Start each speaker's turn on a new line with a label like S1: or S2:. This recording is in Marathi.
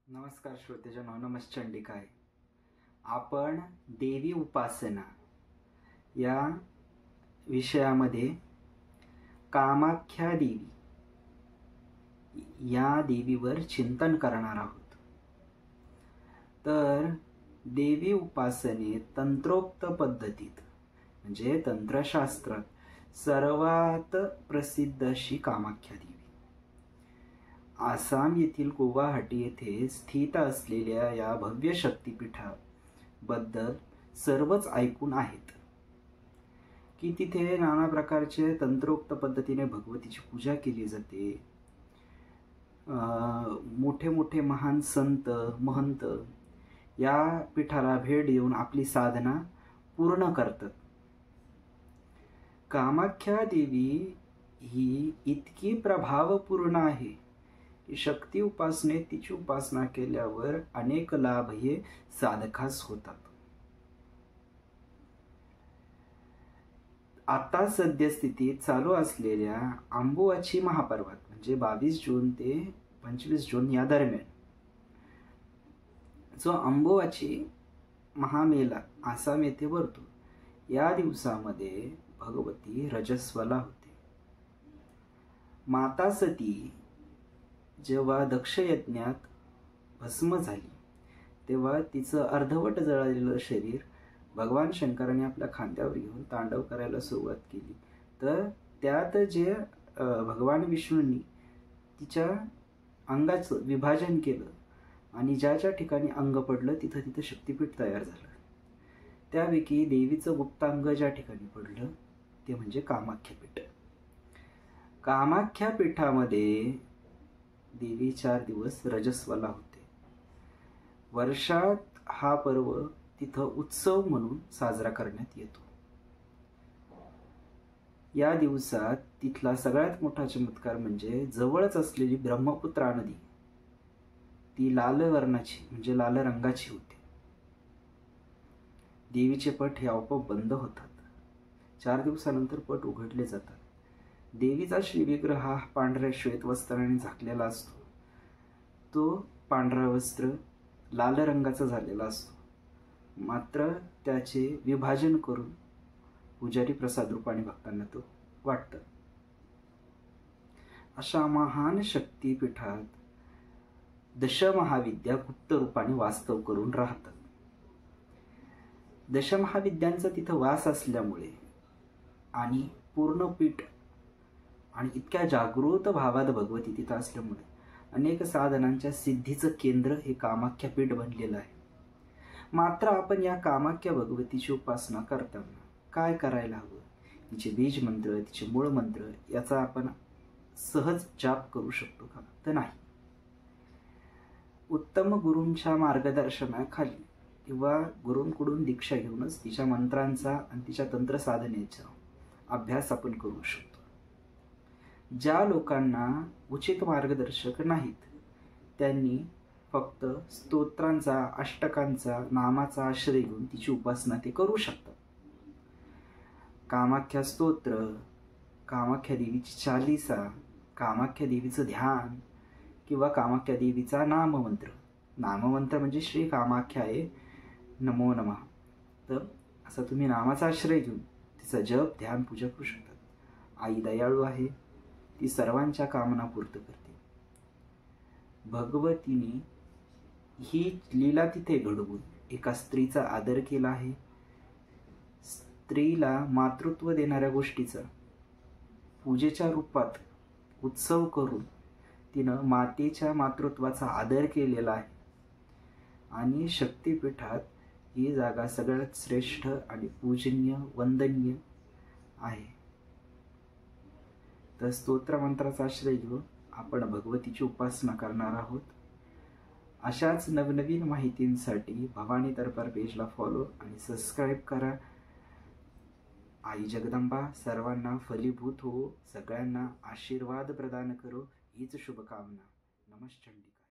S1: नमस्कार श्रोतेजनो, नमश्चंडिकाय. आपण देवी उपासना या विषयामध्ये कामाख्या देवी या देवीवर चिंतन करणार आहोत. तर देवी उपासनेत तंत्रोक्त पद्धतीत म्हणजे तंत्रशास्त्रात सर्वात प्रसिद्ध अशी कामाख्या देवी आसाम येथील गुवाहाटी येथे स्थित असलेल्या या भव्य शक्तिपीठाबद्दल सर्वच ऐकून आहेत की तिथे नाना प्रकारचे तंत्रोक्त पद्धतीने भगवतीची पूजा केली जाते. मोठे मोठे महान संत महंत या पीठाला भेट देऊन आपली साधना पूर्ण करतात. कामाख्या देवी ही इतकी प्रभावपूर्ण आहे की शक्ती उपासनेत तिची उपासना केल्यावर अनेक लाभ हे साधकास होतात. आता सद्यस्थितीत चालू असलेल्या अंबुबाची महापर्वात म्हणजे 22 जून ते 25 जून या दरम्यान जो अंबुबाची महामेला आसाम येथे भरतो, या दिवसामध्ये भगवती रजस्वला होते. माता सती जेव्हा दक्ष यज्ञात भस्म झाली तेव्हा तिचं अर्धवट जळलेलं शरीर भगवान शंकराने आपल्या खांद्यावर घेऊन तांडव करायला सुरुवात केली. तर त्यात जे भगवान विष्णूंनी तिच्या अंगाचं विभाजन केलं आणि ज्या ज्या ठिकाणी अंग पडलं तिथं तिथं शक्तिपीठ तयार झालं. त्यापैकी देवीचं गुप्तांग ज्या ठिकाणी पडलं ते म्हणजे कामाख्या पीठ. कामाख्या पीठामध्ये देवी 4 दिवस रजस्वला होते. वर्षात हा पर्व तिथं उत्सव म्हणून साजरा करण्यात येतो. या दिवसात तिथला सगळ्यात मोठा चमत्कार म्हणजे जवळच असलेली ब्रह्मपुत्रा नदी ती लाल वर्णाची म्हणजे लाल रंगाची होते. देवीचे पट हे आपोआप बंद होतात. 4 दिवसानंतर पट उघडले जातात. देवीचा श्रीविग्रह हा पांढऱ्या श्वेत वस्त्राने झाकलेला असतो. तो पांढरा वस्त्र लाल रंगाचा झालेला असतो, मात्र त्याचे विभाजन करून पुजारी प्रसाद रूपाने भक्तांना तो वाटतात. अशा महान शक्तिपीठात दशमहाविद्या गुप्त रूपाने वास्तव करून राहतात. दशमहाविद्यांचा तिथं वास असल्यामुळे आणि पूर्ण पीठ आणि इतक्या जागृत भावात भगवती तिथं असल्यामुळे अनेक साधनांच्या सिद्धीचं केंद्र हे कामाख्या पीठ बनलेलं आहे. मात्र आपण या कामाख्या भगवतीची उपासना करताना काय करायला हवं, तिचे बीज मंत्र तिचे मूळ मंत्र याचा आपण सहज जाप करू शकतो का, तर नाही. उत्तम गुरूंच्या मार्गदर्शनाखाली किंवा गुरूंकडून दीक्षा घेऊनच तिच्या मंत्रांचा आणि तिच्या तंत्र साधनेचा अभ्यास आपण करू शकतो. ज्या लोकांना उचित मार्गदर्शक नाहीत त्यांनी फक्त स्तोत्रांचा अष्टकांचा नामाचा आश्रय घेऊन तिची उपासना ते करू शकतात. कामाख्या स्तोत्र, कामाख्या देवीची चालीसा, कामाख्या देवीचं ध्यान किंवा कामाख्या देवीचा नाममंत्र. नाममंत्र म्हणजे श्री कामाख्याय नमो नमः. तर असा तुम्ही नामाचा आश्रय घेऊन तिचा जप ध्यान पूजा करू शकतात. आई दयाळू आहे, ती सर्वांच्या कामना पूर्ण करते. भगवतीने ही लीला तिथे घडवून एका स्त्रीचा आदर केला आहे. स्त्रीला मातृत्व देणाऱ्या गोष्टीचा पूजेच्या रूपात उत्सव करून तिनं मातेच्या मातृत्वाचा आदर केलेला आहे. आणि शक्तिपीठात ही जागा सगळ्यात श्रेष्ठ आणि पूजनीय वंदनीय आहे. तर स्तोत्र मंत्राचा आश्रय घेऊन आपण भगवतीची उपासना करणार आहोत. अशाच नवनवीन माहितींसाठी भवानी दरबार पेजला फॉलो आणि सबस्क्राईब करा. आई जगदंबा सर्वांना फलीभूत हो, सगळ्यांना आशीर्वाद प्रदान करो हीच शुभकामना. नमश्चंडी.